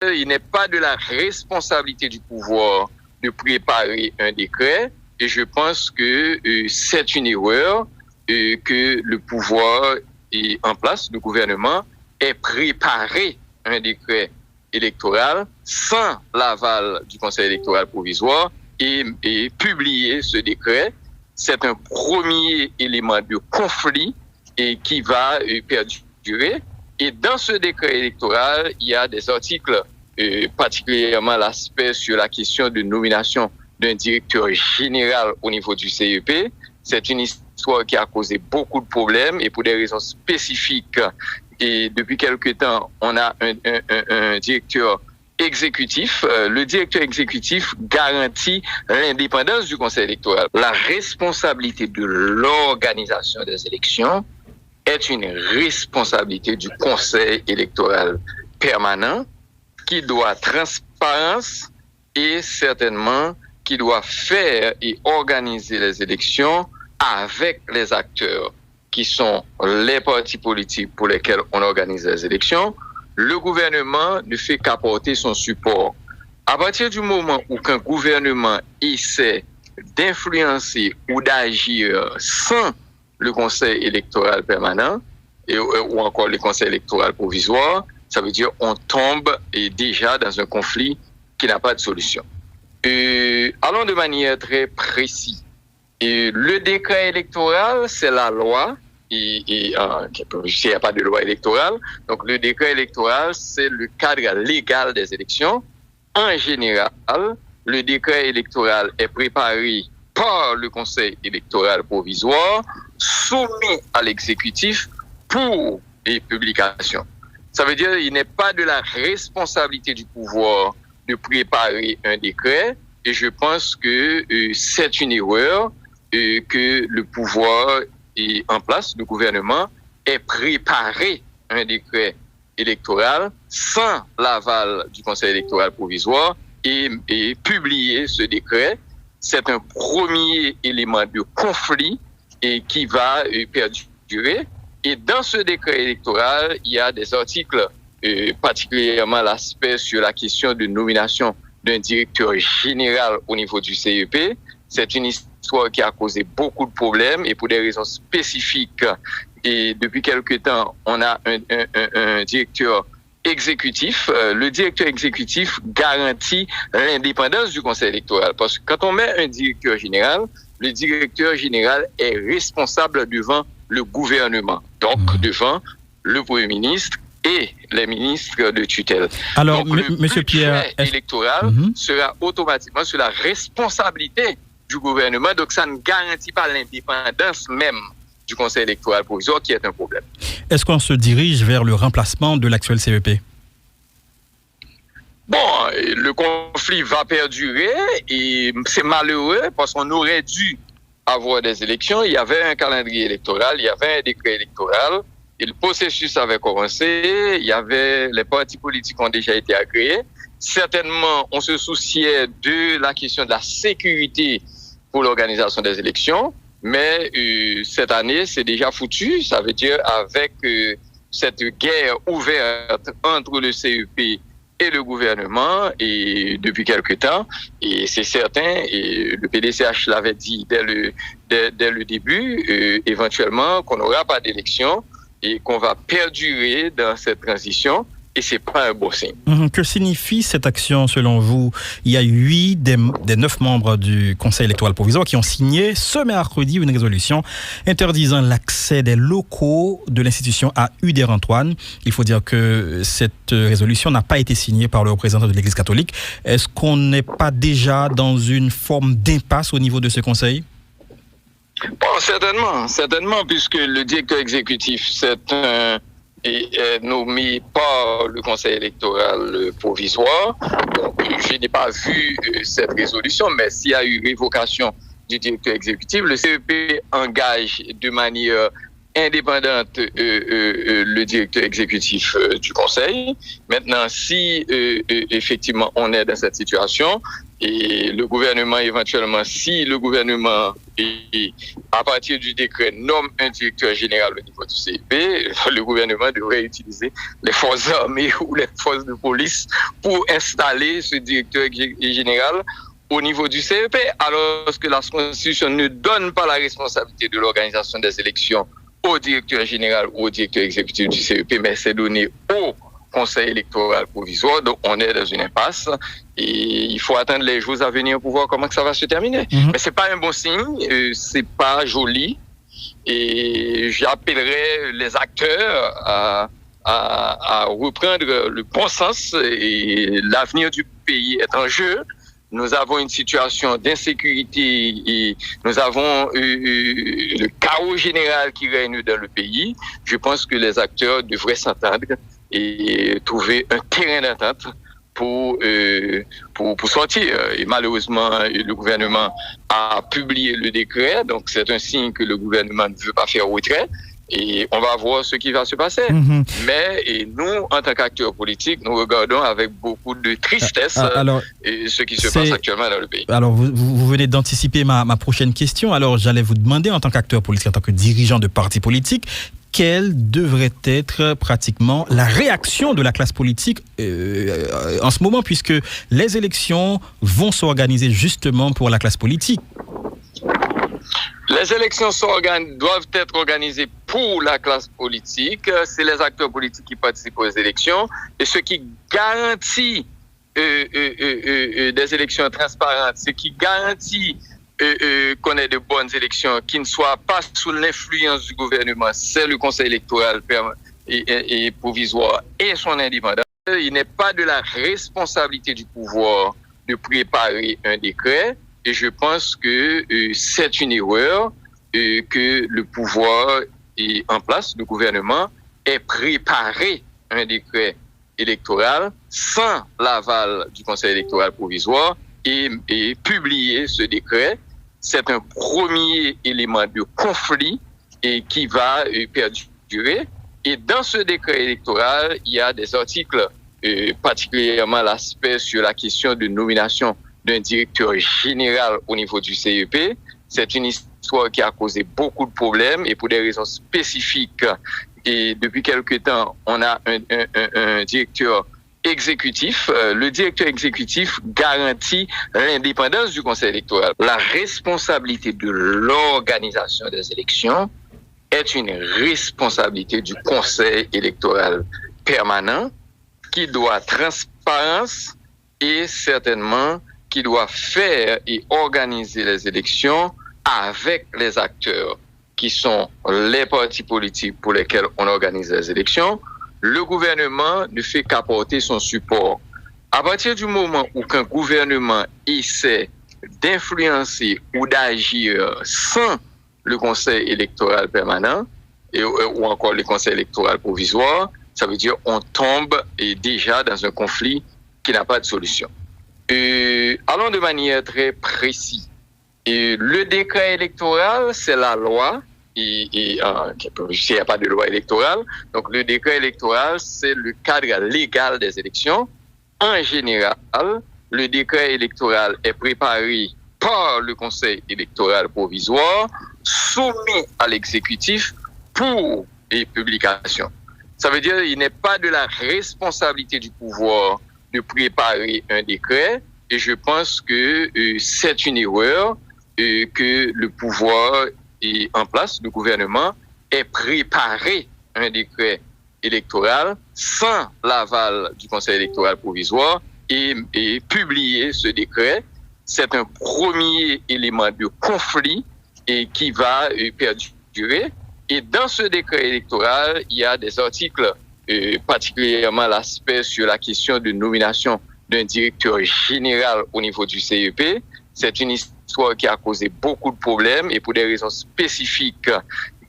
Il n'est pas de la responsabilité du pouvoir de préparer un décret et je pense que c'est une erreur que le pouvoir est en place, le gouvernement ait préparé un décret électoral sans l'aval du Conseil électoral provisoire et publier ce décret. C'est un premier élément de conflit et qui va perdurer. Et dans ce décret électoral, il y a des articles, particulièrement l'aspect sur la question de nomination d'un directeur général au niveau du CEP. C'est une histoire qui a causé beaucoup de problèmes et pour des raisons spécifiques. Et depuis quelque temps, on a un directeur exécutif. Le directeur exécutif garantit l'indépendance du Conseil électoral. La responsabilité de l'organisation des élections est une responsabilité du Conseil électoral permanent qui doit transparence et certainement qui doit faire et organiser les élections avec les acteurs qui sont les partis politiques pour lesquels on organise les élections. Le gouvernement ne fait qu'apporter son support. À partir du moment où qu'un gouvernement essaie d'influencer ou d'agir sans le Conseil électoral permanent ou encore le Conseil électoral provisoire, ça veut dire on tombe déjà dans un conflit qui n'a pas de solution. Allons de manière très précise. Le décret électoral, c'est la loi. Il n'y a pas de loi électorale. Donc, le décret électoral, c'est le cadre légal des élections. En général, le décret électoral est préparé par le Conseil électoral provisoire, soumis à l'exécutif pour les publications. Ça veut dire qu'il n'est pas de la responsabilité du pouvoir de préparer un décret et je pense que c'est une erreur que le pouvoir est en place, le gouvernement ait préparé un décret électoral sans l'aval du Conseil électoral provisoire et publier ce décret. C'est un premier élément de conflit et qui va perdurer. Et dans ce décret électoral, il y a des articles, particulièrement l'aspect sur la question de nomination d'un directeur général au niveau du CEP. C'est une histoire qui a causé beaucoup de problèmes et pour des raisons spécifiques. Et depuis quelque temps, on a un directeur exécutif. Le directeur exécutif garantit l'indépendance du Conseil électoral. Parce que quand on met un directeur général, le directeur général est responsable devant le gouvernement, donc devant le Premier ministre et les ministres de tutelle. Alors, donc, Monsieur Pierre, électoral sera automatiquement sur la responsabilité du gouvernement, donc ça ne garantit pas l'indépendance même du Conseil électoral provisoire, qui est un problème. Est-ce qu'on se dirige vers le remplacement de l'actuel CEP? Bon, le conflit va perdurer et c'est malheureux parce qu'on aurait dû avoir des élections. Il y avait un calendrier électoral, il y avait un décret électoral et le processus avait commencé. Il y avait les partis politiques ont déjà été agréés. Certainement, on se souciait de la question de la sécurité pour l'organisation des élections. Mais cette année, c'est déjà foutu. Ça veut dire avec cette guerre ouverte entre le CEP et le gouvernement et depuis quelque temps, et c'est certain, et le PDCH l'avait dit dès le début, éventuellement qu'on n'aura pas d'élection et qu'on va perdurer dans cette transition. Et c'est pas un bon signe. Que signifie cette action selon vous? Il y a 8 des 9 membres du Conseil électoral provisoire qui ont signé ce mercredi une résolution interdisant l'accès des locaux de l'institution à Uder-Antoine. Il faut dire que cette résolution n'a pas été signée par le représentant de l'Église catholique. Est-ce qu'on n'est pas déjà dans une forme d'impasse au niveau de ce conseil? Bon, certainement, puisque le directeur exécutif, c'est est nommé par le Conseil électoral provisoire. Donc, je n'ai pas vu cette résolution, mais s'il y a eu révocation du directeur exécutif, le CEP engage de manière indépendante le directeur exécutif du conseil. Maintenant, si effectivement on est dans cette situation et le gouvernement éventuellement, si le gouvernement à partir du décret nomme un directeur général au niveau du CEP, le gouvernement devrait utiliser les forces armées ou les forces de police pour installer ce directeur général au niveau du CEP, alors que la Constitution ne donne pas la responsabilité de l'organisation des élections au directeur général ou au directeur exécutif du CEP, mais c'est donné au Conseil électoral provisoire. Donc, on est dans une impasse et il faut attendre les jours à venir pour voir comment ça va se terminer. Mais c'est pas un bon signe, c'est pas joli et j'appellerai les acteurs à reprendre le bon sens et l'avenir du pays est en jeu. Nous avons une situation d'insécurité et nous avons le chaos général qui règne dans le pays. Je pense que les acteurs devraient s'entendre et trouver un terrain d'entente pour sortir. Et malheureusement, le gouvernement a publié le décret, donc c'est un signe que le gouvernement ne veut pas faire retrait. Et on va voir ce qui va se passer. Mais nous, en tant qu'acteurs politiques, nous regardons avec beaucoup de tristesse ce qui se passe actuellement dans le pays. Alors, vous venez d'anticiper ma prochaine question. Alors, j'allais vous demander, en tant qu'acteur politique, en tant que dirigeant de parti politique, quelle devrait être pratiquement la réaction de la classe politique en ce moment, puisque les élections vont s'organiser justement pour la classe politique. Les élections doivent être organisées pour la classe politique. C'est les acteurs politiques qui participent aux élections. Et ce qui garantit des élections transparentes, ce qui garantit qu'on ait de bonnes élections, qui ne soient pas sous l'influence du gouvernement, c'est le Conseil électoral et provisoire et son indépendance. Il n'est pas de la responsabilité du pouvoir de préparer un décret. Et je pense que c'est une erreur que le pouvoir est en place, le gouvernement ait préparé un décret électoral sans l'aval du Conseil électoral provisoire et publié ce décret. C'est un premier élément de conflit et qui va perdurer. Et dans ce décret électoral, il y a des articles, particulièrement l'aspect sur la question de nomination d'un directeur général au niveau du CEP. C'est une histoire qui a causé beaucoup de problèmes et pour des raisons spécifiques. Et depuis quelque temps, on a un directeur exécutif. Le directeur exécutif garantit l'indépendance du Conseil électoral. La responsabilité de l'organisation des élections est une responsabilité du Conseil électoral permanent qui doit transparence et certainement qui doit faire et organiser les élections avec les acteurs qui sont les partis politiques pour lesquels on organise les élections. Le gouvernement ne fait qu'apporter son support. À partir du moment où un gouvernement essaie d'influencer ou d'agir sans le Conseil électoral permanent ou encore le Conseil électoral provisoire, ça veut dire qu'on tombe déjà dans un conflit qui n'a pas de solution. Allons de manière très précise. Le décret électoral, c'est la loi. Il n'y a pas de loi électorale. Donc, le décret électoral, c'est le cadre légal des élections. En général, le décret électoral est préparé par le Conseil électoral provisoire, soumis à l'exécutif pour publication. Ça veut dire qu'il n'est pas de la responsabilité du pouvoir de préparer un décret et je pense que c'est une erreur que le pouvoir est en place, le gouvernement ait préparé un décret électoral sans l'aval du Conseil électoral provisoire et publié ce décret. C'est un premier élément de conflit et qui va perdurer. Et dans ce décret électoral, il y a des articles, particulièrement l'aspect sur la question de nomination d'un directeur général au niveau du CEP. C'est une histoire qui a causé beaucoup de problèmes et pour des raisons spécifiques.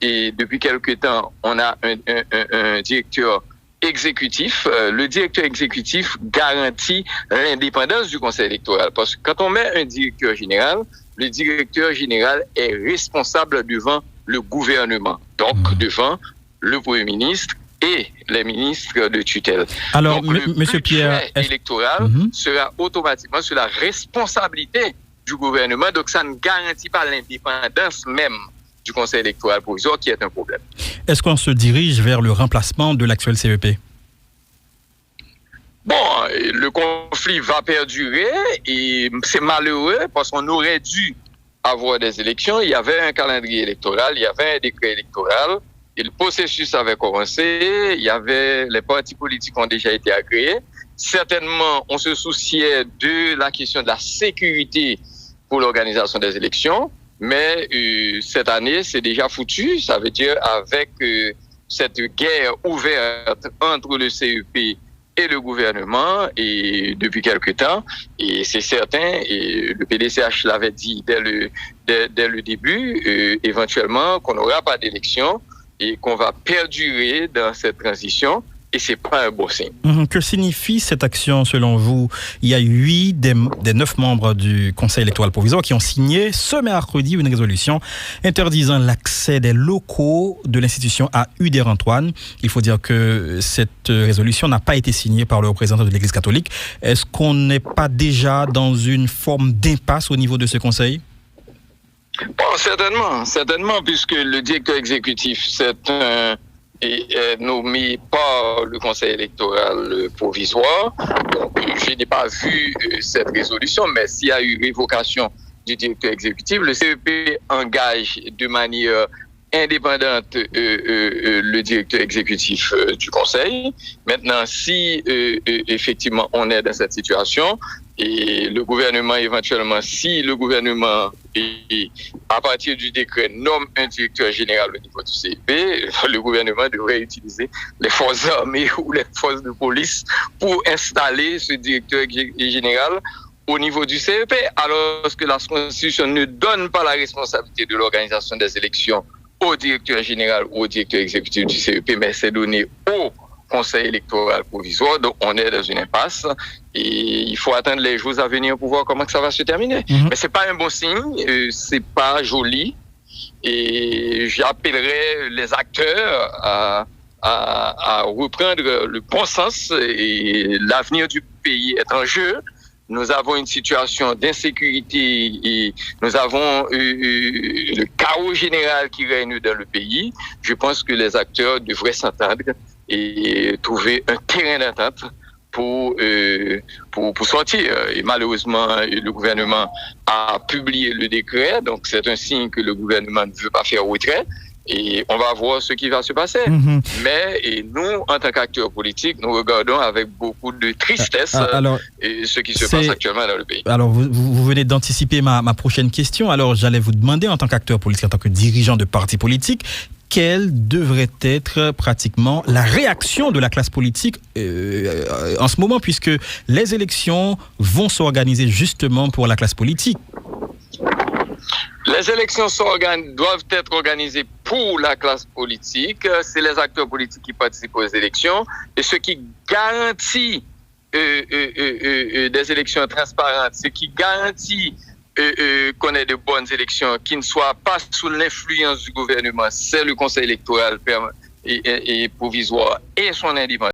Et depuis quelque temps, on a un directeur exécutif. Le directeur exécutif garantit l'indépendance du Conseil électoral. Parce que quand on met un directeur général, le directeur général est responsable devant le gouvernement, donc devant le Premier ministre et les ministres de tutelle. Alors, donc, Monsieur Pierre, électoral sera automatiquement sur la responsabilité du gouvernement, donc ça ne garantit pas l'indépendance même du Conseil électoral provisoire, qui est un problème. Est-ce qu'on se dirige vers le remplacement de l'actuel CEP? Bon, le conflit va perdurer et c'est malheureux parce qu'on aurait dû avoir des élections. Il y avait un calendrier électoral, il y avait un décret électoral et le processus avait commencé. Il y avait, les partis politiques ont déjà été agréés. Certainement, on se souciait de la question de la sécurité pour l'organisation des élections. Mais cette année, c'est déjà foutu. Ça veut dire avec cette guerre ouverte entre le CEP et le gouvernement et depuis quelque temps, et c'est certain, et le PDCH l'avait dit dès le début, éventuellement qu'on n'aura pas d'élection et qu'on va perdurer dans cette transition. Et c'est pas un bon signe. Que signifie cette action selon vous? Il y a 8 des 9 membres du Conseil électoral provisoire qui ont signé ce mercredi une résolution interdisant l'accès des locaux de l'institution à Uder-Antoine. Il faut dire que cette résolution n'a pas été signée par le représentant de l'Église catholique. Est-ce qu'on n'est pas déjà dans une forme d'impasse au niveau de ce conseil? Bon, certainement, puisque le directeur exécutif, c'est un nommé par le Conseil électoral provisoire. Donc, je n'ai pas vu cette résolution, mais s'il y a eu révocation du directeur exécutif, le CEP engage de manière indépendante le directeur exécutif du Conseil. Maintenant, si effectivement on est dans cette situation, et le gouvernement éventuellement, si le gouvernement, à partir du décret, nomme un directeur général au niveau du CEP, le gouvernement devrait utiliser les forces armées ou les forces de police pour installer ce directeur général au niveau du CEP, alors que la Constitution ne donne pas la responsabilité de l'organisation des élections au directeur général ou au directeur exécutif du CEP, mais c'est donné au Conseil électoral provisoire. Donc, on est dans une impasse et il faut attendre les jours à venir pour voir comment ça va se terminer. Mais c'est pas un bon signe, c'est pas joli et j'appellerai les acteurs à reprendre le bon sens et l'avenir du pays est en jeu. Nous avons une situation d'insécurité et nous avons le chaos général qui règne dans le pays. Je pense que les acteurs devraient s'entendre et trouver un terrain d'entente pour sortir. Et malheureusement, le gouvernement a publié le décret, donc c'est un signe que le gouvernement ne veut pas faire retrait. Et on va voir ce qui va se passer. Mais nous, en tant qu'acteurs politiques, nous regardons avec beaucoup de tristesse ce qui se passe actuellement dans le pays. Alors, vous venez d'anticiper ma prochaine question. Alors, j'allais vous demander, en tant qu'acteur politique, en tant que dirigeant de parti politique, quelle devrait être pratiquement la réaction de la classe politique en ce moment, puisque les élections vont s'organiser justement pour la classe politique? Les élections doivent être organisées pour la classe politique. C'est les acteurs politiques qui participent aux élections. Et ce qui garantit des élections transparentes, ce qui garantit qu'on ait de bonnes élections, qui ne soient pas sous l'influence du gouvernement, c'est le Conseil électoral et provisoire et son indépendance.